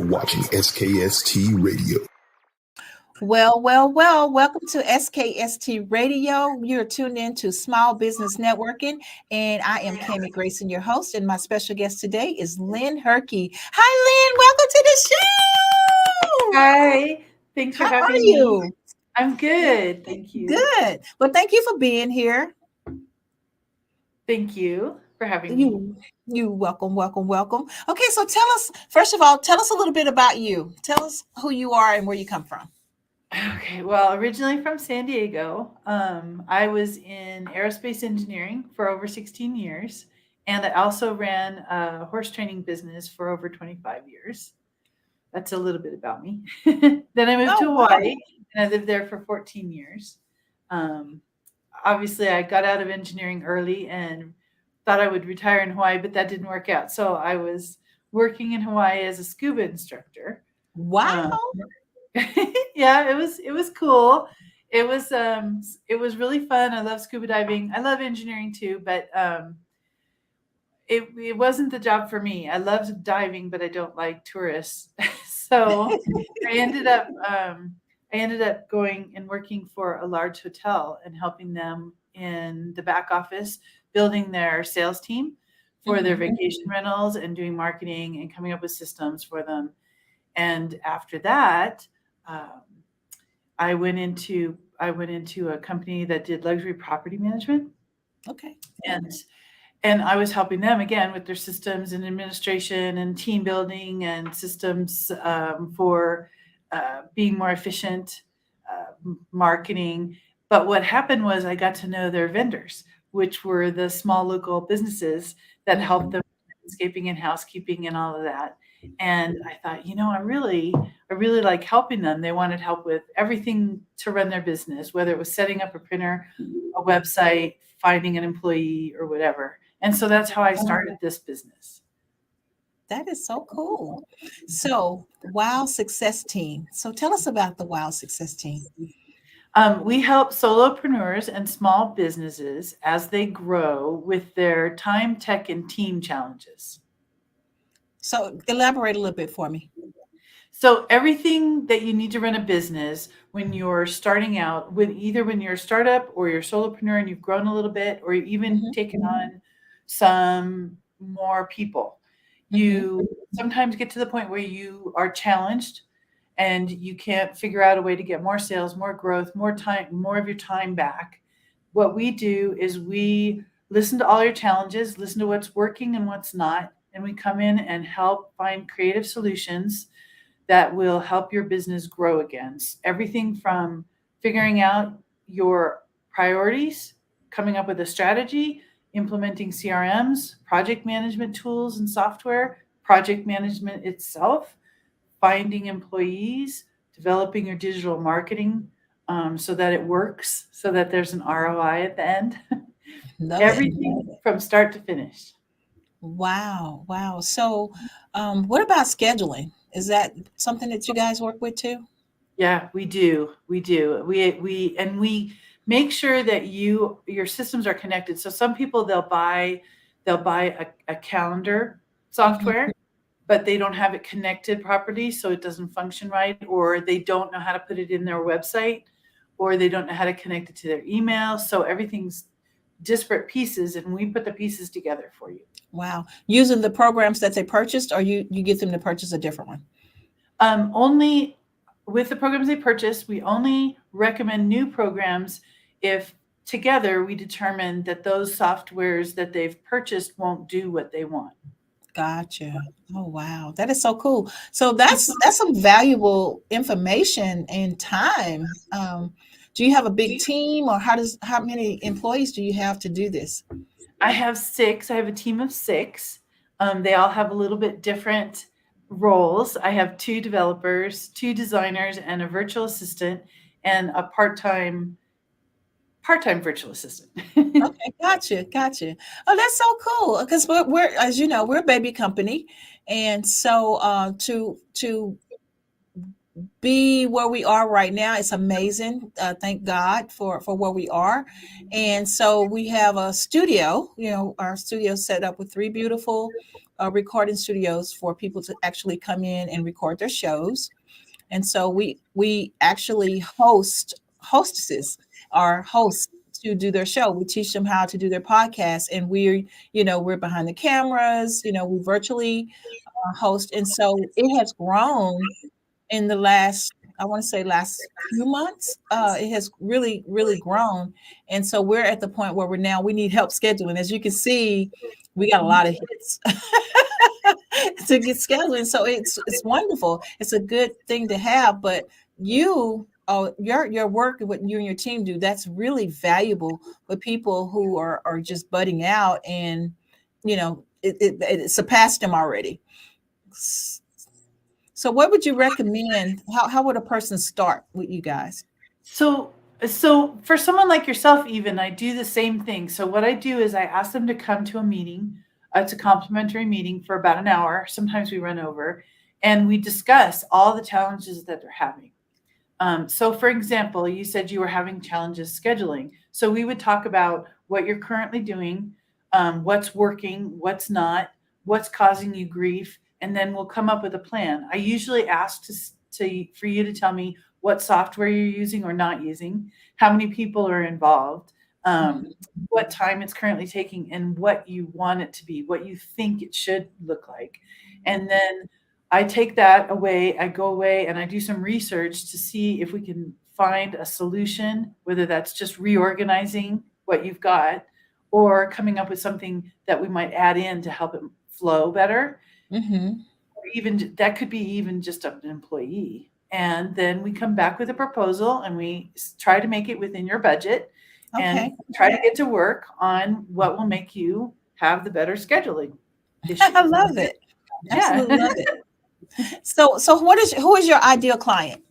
watching SKST Radio. Well, welcome to SKST Radio. You're tuned in to Small Business Networking, and I am Grayson, your host, and my special guest today is Lynn Herkes. Hi, Lynn. Welcome to the show. Hi. Thanks for having me. How are you? I'm good. Thank you. Good. Well, thank you for being here. Thank you for having me. You welcome. Okay, so first of all, tell us a little bit about you. Tell us who you are and where you come from. Okay, well, originally from San Diego. I was in aerospace engineering for over 16 years, and I also ran a horse training business for over 25 years. That's a little bit about me. Then I moved to Hawaii, and I lived there for 14 years. Obviously, I got out of engineering early and thought I would retire in Hawaii, but that didn't work out. So I was working in Hawaii as a scuba instructor. Wow. Yeah, it was cool. It was really fun. I love scuba diving. I love engineering too, but it wasn't the job for me. I love diving, but I don't like tourists. So I ended up going and working for a large hotel and helping them in the back office, building their sales team for their vacation rentals and doing marketing and coming up with systems for them. And after that, I went into a company that did luxury property management. Okay. And I was helping them again with their systems and administration and team building and systems for being more efficient, marketing. But what happened was I got to know their vendors, which were the small local businesses that helped them with landscaping and housekeeping and all of that. And I thought, I really like helping them. They wanted help with everything to run their business, whether it was setting up a printer, a website, finding an employee, or whatever. And so that's how I started this business. That is so cool. So WOWSuccessTeam. So tell us about the WOWSuccessTeam. We help solopreneurs and small businesses as they grow with their time, tech, and team challenges. So elaborate a little bit for me. So everything that you need to run a business when you're starting out, when you're a startup or you're a solopreneur and you've grown a little bit, or you've even taken on some more people, you sometimes get to the point where you are challenged and you can't figure out a way to get more sales, more growth, more time, more of your time back. What we do is we listen to all your challenges, listen to what's working and what's not, and we come in and help find creative solutions that will help your business grow again. Everything from figuring out your priorities, coming up with a strategy, implementing CRMs, project management tools and software, project management itself, finding employees, developing your digital marketing so that it works, so that there's an ROI at the end. Everything from start to finish. Wow. So what about scheduling? Is that something that you guys work with too? Yeah, we do. We make sure that your systems are connected. So some people they'll buy a calendar software, but they don't have it connected properly, so it doesn't function right, or they don't know how to put it in their website, or they don't know how to connect it to their email. So everything's disparate pieces, and we put the pieces together for you. Wow. Using the programs that they purchased, or you get them to purchase a different one? Only with the programs they purchase, we only recommend new programs if together we determine that those softwares that they've purchased won't do what they want. Gotcha. Oh, wow. That is so cool. So that's some valuable information and time. Do you have a big team, or how many employees do you have to do this? I have 6. I have a team of 6. They all have a little bit different roles. I have 2 developers, 2 designers, and a virtual assistant, and a part-time virtual assistant. Okay, gotcha. Oh, that's so cool, because we're as you know, we're a baby company, and so to be where we are right now. It's amazing. Thank God for where we are. And so we have a studio, our studio set up with three beautiful recording studios for people to actually come in and record their shows. And so we actually hostesses our hosts to do their show. We teach them how to do their podcast, and we're behind the cameras, we virtually host. And so it has grown in the last few months. It has really, really grown. And so we're at the point where we need help scheduling. As you can see, we got a lot of hits to get scheduling. So it's wonderful. It's a good thing to have, but your work, what you and your team do, that's really valuable for people who are just budding out, and it surpassed them already. So what would you recommend? How would a person start with you guys? So for someone like yourself, even, I do the same thing. So what I do is I ask them to come to a meeting. It's a complimentary meeting for about an hour. Sometimes we run over, and we discuss all the challenges that they're having. So for example, you said you were having challenges scheduling. So we would talk about what you're currently doing, what's working, what's not, what's causing you grief, and then we'll come up with a plan. I usually ask for you to tell me what software you're using or not using, how many people are involved, what time it's currently taking, and what you want it to be, what you think it should look like. And then I take that away, I go away and I do some research to see if we can find a solution, whether that's just reorganizing what you've got or coming up with something that we might add in to help it flow better. Mm-hmm. Or even that could be even just an employee. And then we come back with a proposal and we try to make it within your budget and try to get to work on what will make you have the better scheduling issue. I love it. Absolutely love it. So who is your ideal client?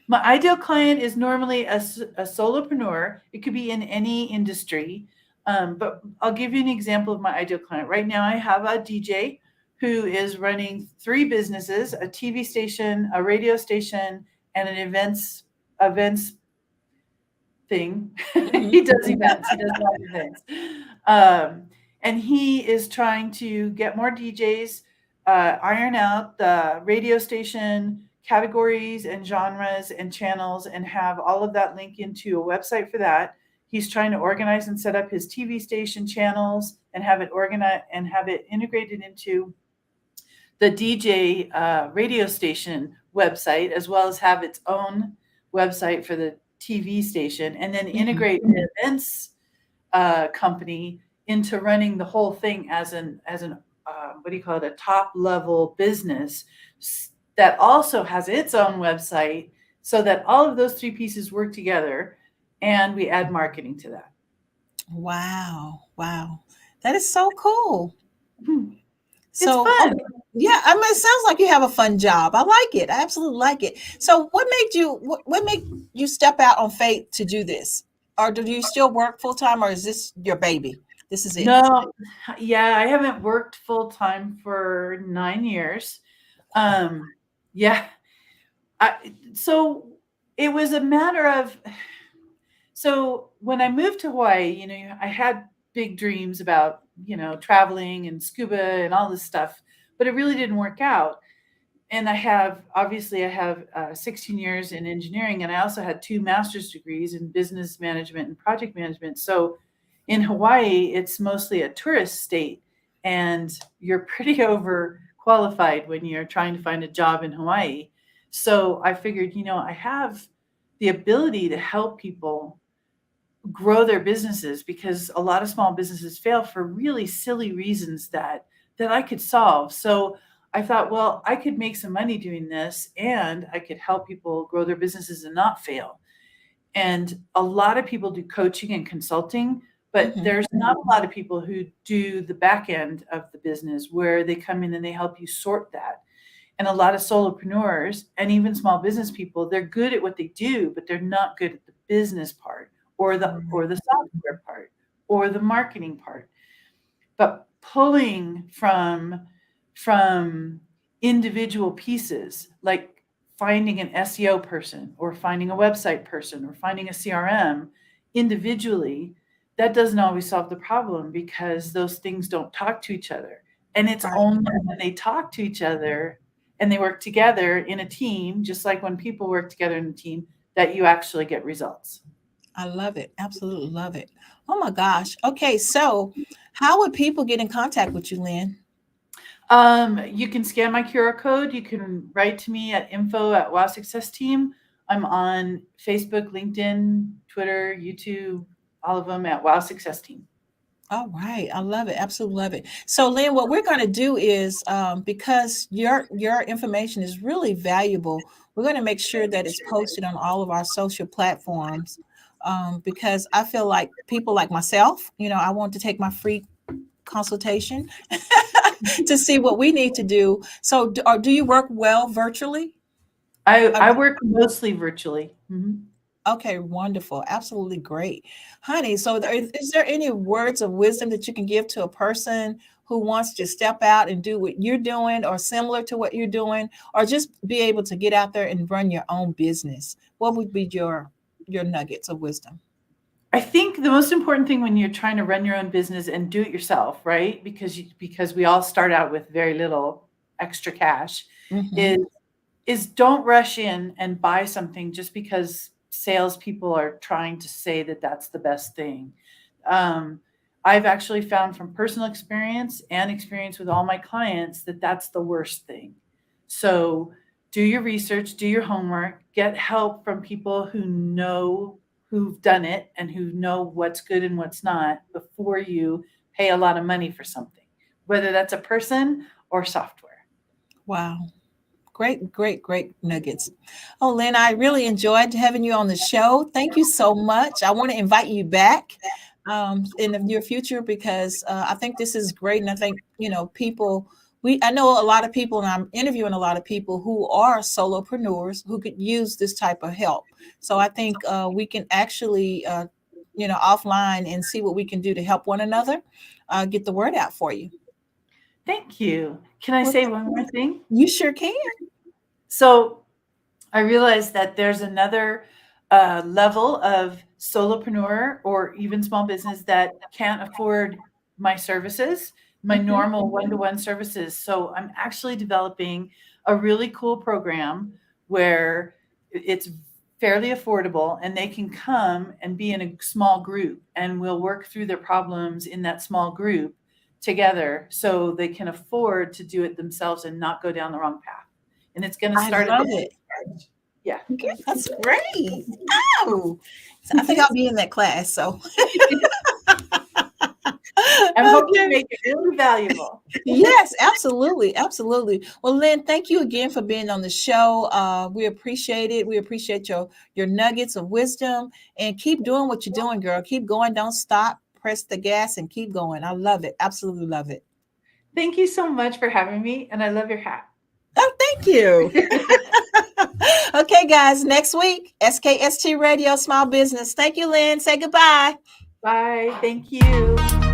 My ideal client is normally a solopreneur. It could be in any industry, but I'll give you an example of my ideal client. Right now, I have a DJ who is running 3 businesses: a TV station, a radio station, and an events thing. Mm-hmm. He does events. He does a lot of events. And he is trying to get more DJs, iron out the radio station categories and genres and channels, and have all of that link into a website for that. He's trying to organize and set up his TV station channels and have it organized and have it integrated into the DJ radio station website, as well as have its own website for the TV station, and then integrate the events company into running the whole thing as an what do you call it, a top level business that also has its own website, so that all of those 3 pieces work together, and we add marketing to that. Wow, that is so cool. It's fun. Yeah, I mean, it sounds like you have a fun job. I like it. I absolutely like it. So what made you step out on faith to do this? Or do you still work full time, or is this your baby? This is it. No, yeah, I haven't worked full time for 9 years. Yeah. So it was a matter of, so when I moved to Hawaii, I had big dreams about, traveling and scuba and all this stuff, but it really didn't work out. And I have 16 years in engineering, and I also had 2 master's degrees in business management and project management. So in Hawaii, it's mostly a tourist state, and you're pretty overqualified when you're trying to find a job in Hawaii. So I figured, I have the ability to help people grow their businesses, because a lot of small businesses fail for really silly reasons that I could solve. So I thought, well, I could make some money doing this, and I could help people grow their businesses and not fail. And a lot of people do coaching and consulting, but there's not a lot of people who do the back end of the business, where they come in and they help you sort that. And a lot of solopreneurs and even small business people, they're good at what they do, but they're not good at the business part, or the software part, or the marketing part. But pulling from individual pieces, like finding an SEO person or finding a website person or finding a CRM individually, that doesn't always solve the problem because those things don't talk to each other. And it's only when they talk to each other and they work together in a team, just like when people work together in a team, that you actually get results. I love it. Absolutely love it. Oh my gosh. Okay, so how would people get in contact with you, Lynn? You can scan my QR code. You can write to me at info@WOWSuccessTeam. I'm on Facebook, LinkedIn, Twitter, YouTube, all of them at WOWSuccessTeam. All right. I love it. Absolutely love it. So Lynn, what we're going to do is because your information is really valuable, we're going to make sure that it's posted on all of our social platforms because I feel like people like myself, I want to take my free consultation to see what we need to do. So do you work well virtually? I work mostly virtually. Mm-hmm. Okay, wonderful. Absolutely great. Honey, so is there any words of wisdom that you can give to a person who wants to step out and do what you're doing or similar to what you're doing, or just be able to get out there and run your own business? What would be your nuggets of wisdom? I think the most important thing when you're trying to run your own business and do it yourself, right? Because we all start out with very little extra cash, is don't rush in and buy something just because salespeople are trying to say that that's the best thing. I've actually found from personal experience and experience with all my clients that that's the worst thing. So do your research, do your homework, get help from people who've done it and who know what's good and what's not before you pay a lot of money for something, whether that's a person or software. Wow. Great nuggets. Oh, Lynn, I really enjoyed having you on the show. Thank you so much. I want to invite you back in the near future because I think this is great. And I think, I know a lot of people, and I'm interviewing a lot of people who are solopreneurs who could use this type of help. So I think we can actually, offline and see what we can do to help one another, get the word out for you. Thank you. Can I say one more thing? You sure can. So I realized that there's another level of solopreneur or even small business that can't afford my services, my normal one-to-one services. So I'm actually developing a really cool program where it's fairly affordable and they can come and be in a small group and we'll work through their problems in that small group together so they can afford to do it themselves and not go down the wrong path. And it's going to start I love it. Yeah. That's great. Oh, so I think I'll be in that class. So I hope you make it really valuable. Yes, absolutely. Absolutely. Well, Lynn, thank you again for being on the show. We appreciate it. We appreciate your nuggets of wisdom, and keep doing what you're doing, girl. Keep going. Don't stop. Press the gas and keep going. I love it. Absolutely love it. Thank you so much for having me. And I love your hat. Oh, thank you. Okay, guys, next week, SKST Radio Small Business. Thank you, Lynn. Say goodbye. Bye. Thank you.